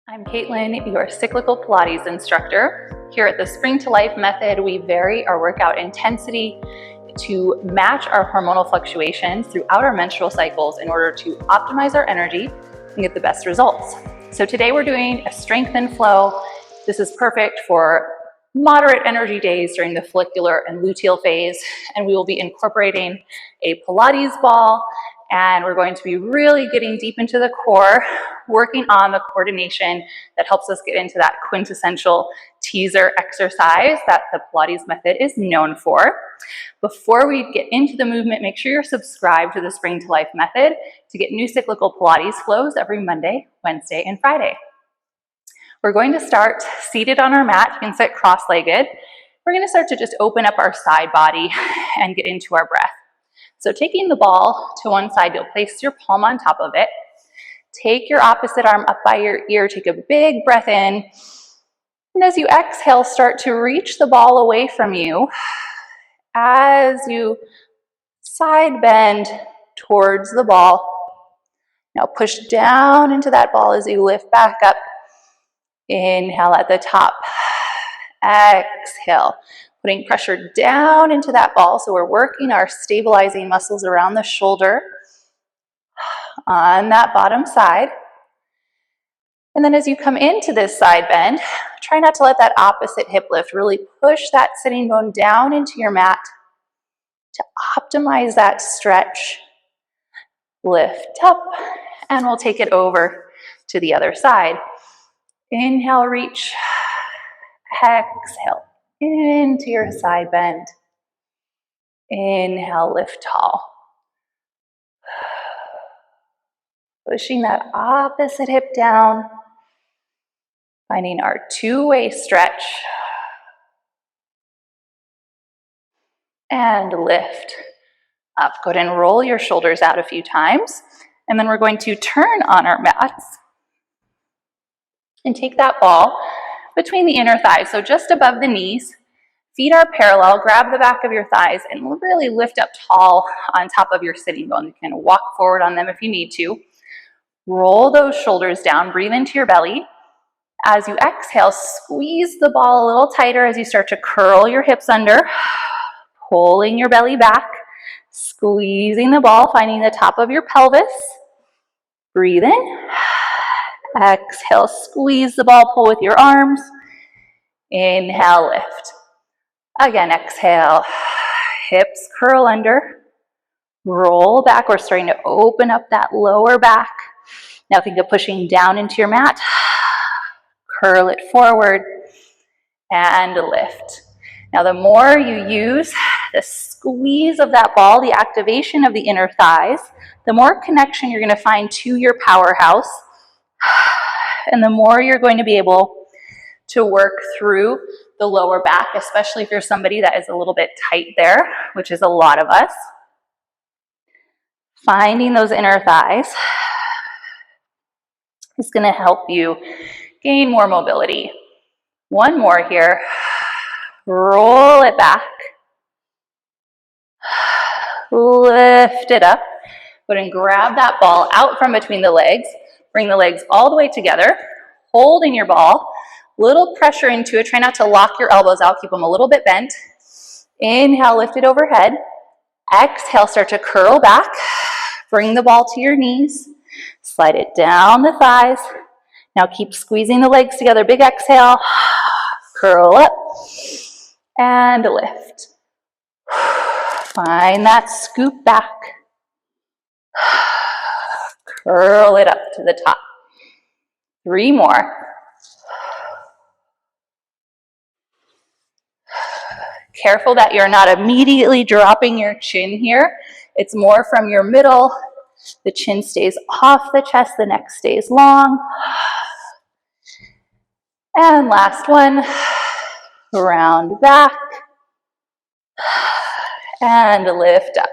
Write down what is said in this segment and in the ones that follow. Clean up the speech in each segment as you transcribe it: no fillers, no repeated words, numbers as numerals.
I'm Caitlin, your cyclical Pilates instructor. Here at the Spring to Life method, we vary our workout intensity to match our hormonal fluctuations throughout our menstrual cycles in order to optimize our energy and get the best results. So today we're doing a strength and flow. This is perfect for moderate energy days during the follicular and luteal phase, and we will be incorporating a Pilates ball, and we're going to be really getting deep into the core, working on the coordination that helps us get into that quintessential teaser exercise that the Pilates method is known for. Before we get into the movement, make sure you're subscribed to the Spring to Life method to get new cyclical Pilates flows every Monday, Wednesday, and Friday. We're going to start seated on our mat. You can sit cross-legged. We're going to start to just open up our side body and get into our breath. So taking the ball to one side, you'll place your palm on top of it. Take your opposite arm up by your ear. Take a big breath in. And as you exhale, start to reach the ball away from you as you side bend towards the ball. Now push down into that ball as you lift back up. Inhale at the top. Exhale. Putting pressure down into that ball. So we're working our stabilizing muscles around the shoulder on that bottom side. And then as you come into this side bend, try not to let that opposite hip lift. Really push that sitting bone down into your mat to optimize that stretch. Lift up, and we'll take it over to the other side. Inhale, reach. Exhale into your side bend. Inhale, lift tall. Pushing that opposite hip down. Finding our two-way stretch. And lift up. Go ahead and roll your shoulders out a few times. And then we're going to turn on our mats and take that ball between the inner thighs, so just above the knees. Feet are parallel. Grab the back of your thighs and really lift up tall on top of your sitting bone. You can walk forward on them if you need to. Roll those shoulders down. Breathe into your belly. As you exhale, squeeze the ball a little tighter as you start to curl your hips under, pulling your belly back, squeezing the ball, finding the top of your pelvis. Breathe in. Exhale, squeeze the ball, pull with your arms. Inhale, lift. Again, exhale, hips curl under, roll back. We're starting to open up that lower back. Now think of pushing down into your mat, curl it forward, and lift. Now the more you use the squeeze of that ball, the activation of the inner thighs, the more connection you're going to find to your powerhouse, and the more you're going to be able to work through the lower back, especially if you're somebody that is a little bit tight there, which is a lot of us. Finding those inner thighs is going to help you gain more mobility. One more here. Roll it back. Lift it up. Go ahead and grab that ball out from between the legs. Bring the legs all the way together, holding your ball. Little pressure into it. Try not to lock your elbows out. Keep them a little bit bent. Inhale, lift it overhead. Exhale, start to curl back. Bring the ball to your knees. Slide it down the thighs. Now keep squeezing the legs together. Big exhale. Curl up and lift. Find that scoop back. Curl it up to the top. 3 more. Careful that you're not immediately dropping your chin here. It's more from your middle. The chin stays off the chest, the neck stays long. And last one, round back and lift up.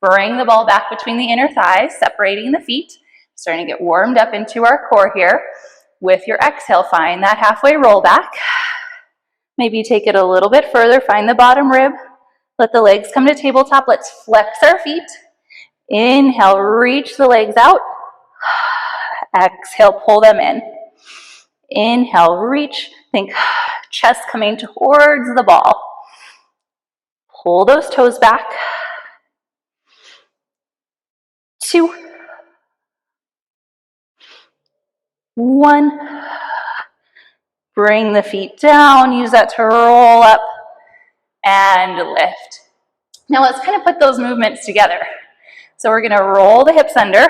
Bring the ball back between the inner thighs, separating the feet. Starting to get warmed up into our core here. With your exhale, find that halfway roll back. Maybe take it a little bit further, find the bottom rib. Let the legs come to tabletop. Let's flex our feet. Inhale, reach the legs out. Exhale, pull them in. Inhale, reach. Think chest coming towards the ball. Pull those toes back. 2, 1. Bring the feet down. Use that to roll up and lift. Now let's kind of put those movements together. So we're going to roll the hips under,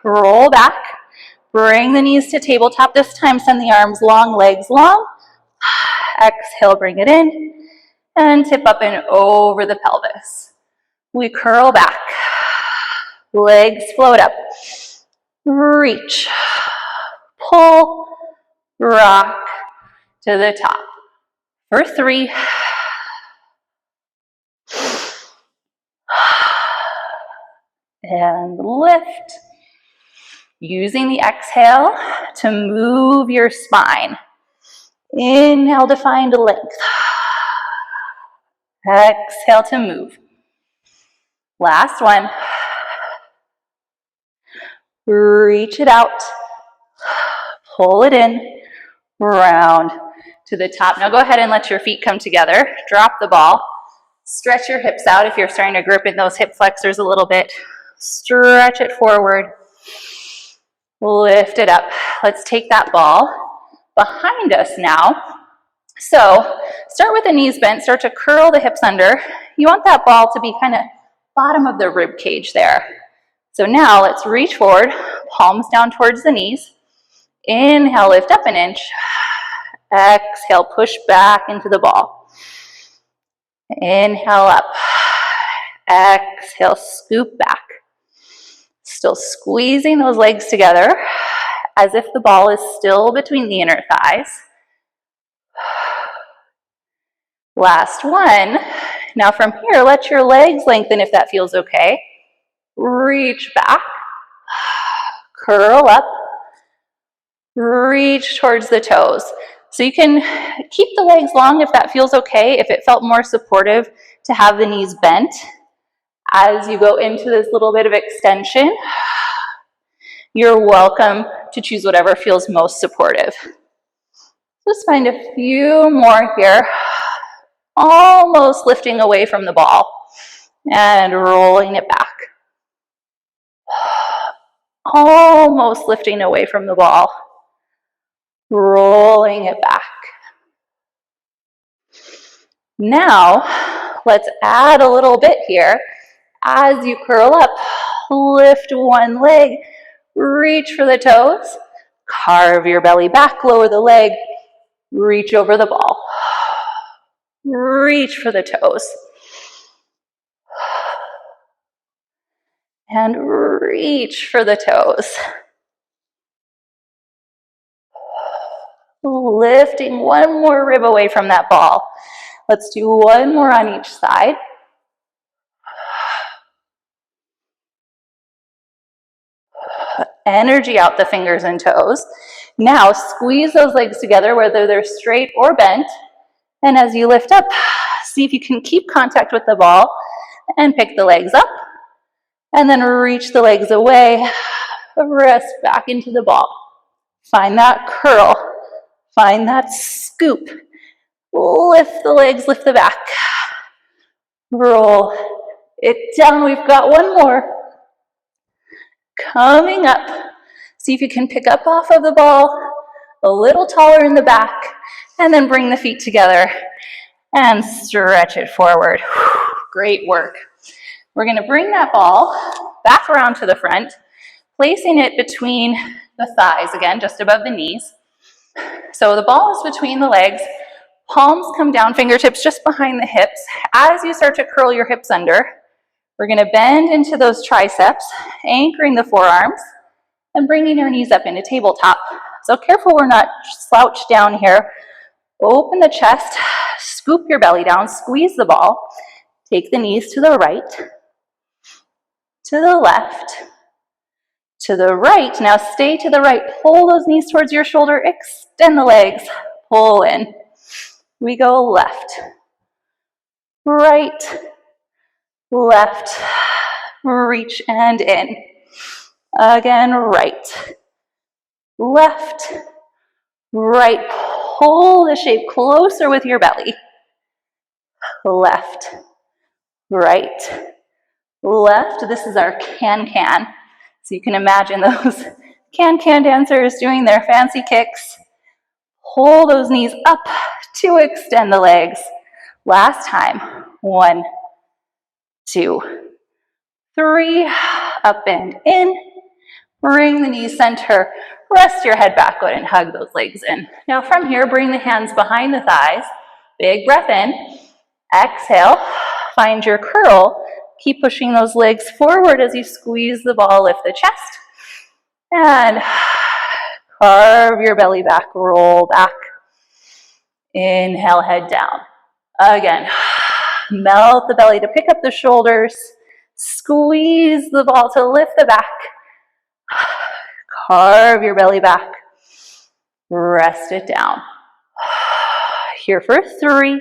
roll back, bring the knees to tabletop. This time send the arms long, legs long. Exhale, bring it in, and tip up and over the pelvis. We curl back, legs float up, reach, pull, rock to the top. For 3, and lift. Using the exhale to move your spine. Inhale to find length. Exhale to move. Last one. Reach it out. Pull it in. Round to the top. Now go ahead and let your feet come together. Drop the ball. Stretch your hips out if you're starting to grip in those hip flexors a little bit. Stretch it forward. Lift it up. Let's take that ball behind us now. So start with the knees bent. Start to curl the hips under. You want that ball to be kind of bottom of the rib cage there. So now let's reach forward, palms down towards the knees. Inhale, lift up an inch. Exhale, push back into the ball. Inhale up. Exhale, scoop back. Still squeezing those legs together as if the ball is still between the inner thighs. Last one. Now from here, let your legs lengthen if that feels okay. Reach back. Curl up. Reach towards the toes. So you can keep the legs long if that feels okay, if it felt more supportive to have the knees bent as you go into this little bit of extension. You're welcome to choose whatever feels most supportive. Just find a few more here. Almost lifting away from the ball and rolling it back. Almost lifting away from the ball. Rolling it back. Now, let's add a little bit here. As you curl up, lift one leg, reach for the toes, carve your belly back, lower the leg, reach over the ball. Reach for the toes. And reach for the toes. Lifting one more rib away from that ball. Let's do one more on each side. Energy out the fingers and toes. Now squeeze those legs together, whether they're straight or bent. And as you lift up, see if you can keep contact with the ball and pick the legs up. And then reach the legs away. Rest back into the ball. Find that curl. Find that scoop. Lift the legs, lift the back. Roll it down. We've got one more. Coming up. See if you can pick up off of the ball, a little taller in the back, and then bring the feet together and stretch it forward. Great work. We're going to bring that ball back around to the front, placing it between the thighs again, just above the knees. So the ball is between the legs, palms come down, fingertips just behind the hips. As you start to curl your hips under, we're going to bend into those triceps, anchoring the forearms, and bringing your knees up into tabletop. So careful we're not slouched down here. Open the chest, scoop your belly down, squeeze the ball, take the knees to the right, to the left, to the right. Now stay to the right, pull those knees towards your shoulder, extend the legs, pull in. We go left, right, left, reach and in. Again, right, left, Right, pull the shape closer with your belly. Left, right, left. This is our can-can. So you can imagine those can-can dancers doing their fancy kicks. Pull those knees up to extend the legs. Last time. 1, 2, 3. Up and in. Bring the knees center. Rest your head back. Go ahead and hug those legs in. Now from here, bring the hands behind the thighs. Big breath in. Exhale. Find your curl. Keep pushing those legs forward as you squeeze the ball. Lift the chest. And carve your belly back. Roll back. Inhale, head down. Again, melt the belly to pick up the shoulders. Squeeze the ball to lift the back. Carve your belly back. Rest it down. Here for 3.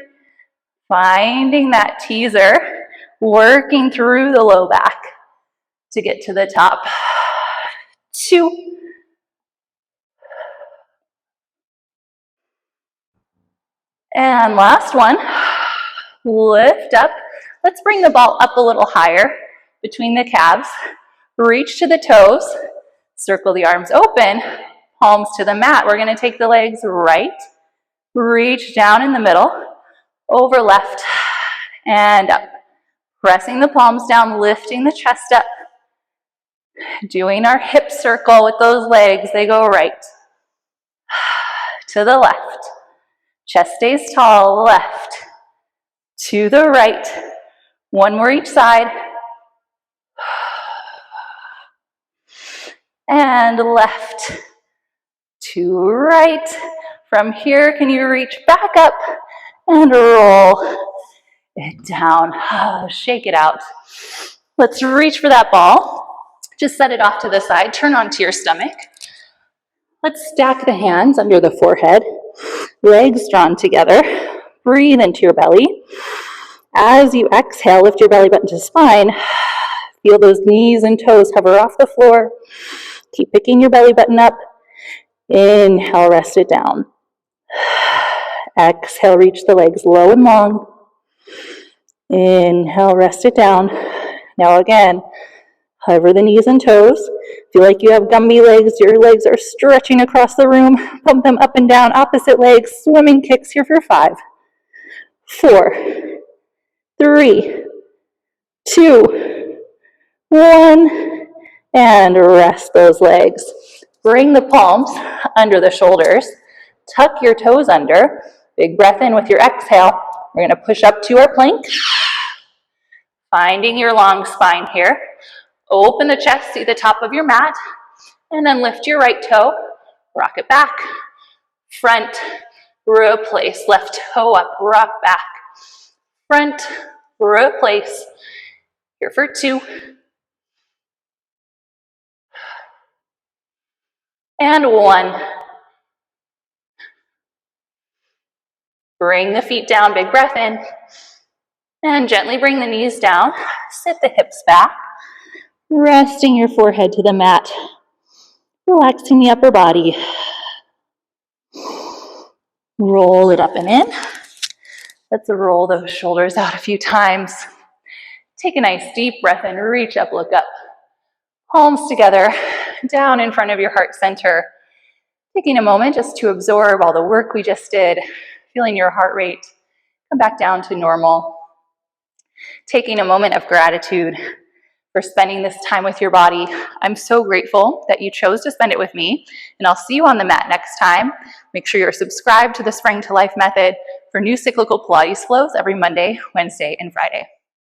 Finding that teaser. Working through the low back to get to the top. 2. And last one. Lift up. Let's bring the ball up a little higher between the calves. Reach to the toes. Circle the arms open. Palms to the mat. We're going to take the legs right. Reach down in the middle. Over left. And up. Pressing the palms down. Lifting the chest up. Doing our hip circle with those legs. They go right. To the left. Chest stays tall. Left. To the right. One more each side. And left to right. From here, can you reach back up and roll it down? Shake it out. Let's reach for that ball. Just set it off to the side. Turn onto your stomach. Let's stack the hands under the forehead. Legs drawn together. Breathe into your belly. As you exhale, lift your belly button to spine. Feel those knees and toes hover off the floor. Keep picking your belly button up. Inhale, rest it down. Exhale, reach the legs low and long. Inhale, rest it down. Now again, hover the knees and toes. Feel like you have Gumby legs. Your legs are stretching across the room. Pump them up and down, opposite legs. Swimming kicks here for 5, 4, 3, 2, 1. And rest those legs. Bring the palms under the shoulders. Tuck your toes under. Big breath in with your exhale. We're going to push up to our plank. Finding your long spine here. Open the chest, see the top of your mat. And then lift your right toe. Rock it back. Front, replace. Left toe up, rock back. Front, replace. Here for 2. And 1. Bring the feet down, big breath in. And gently bring the knees down. Sit the hips back. Resting your forehead to the mat. Relaxing the upper body. Roll it up and in. Let's roll those shoulders out a few times. Take a nice deep breath in. Reach up, look up. Palms together, down in front of your heart center. Taking a moment just to absorb all the work we just did. Feeling your heart rate come back down to normal. Taking a moment of gratitude for spending this time with your body. I'm so grateful that you chose to spend it with me, and I'll see you on the mat next time. Make sure you're subscribed to the Spring to Life method for new cyclical Pilates flows every Monday, Wednesday, and Friday.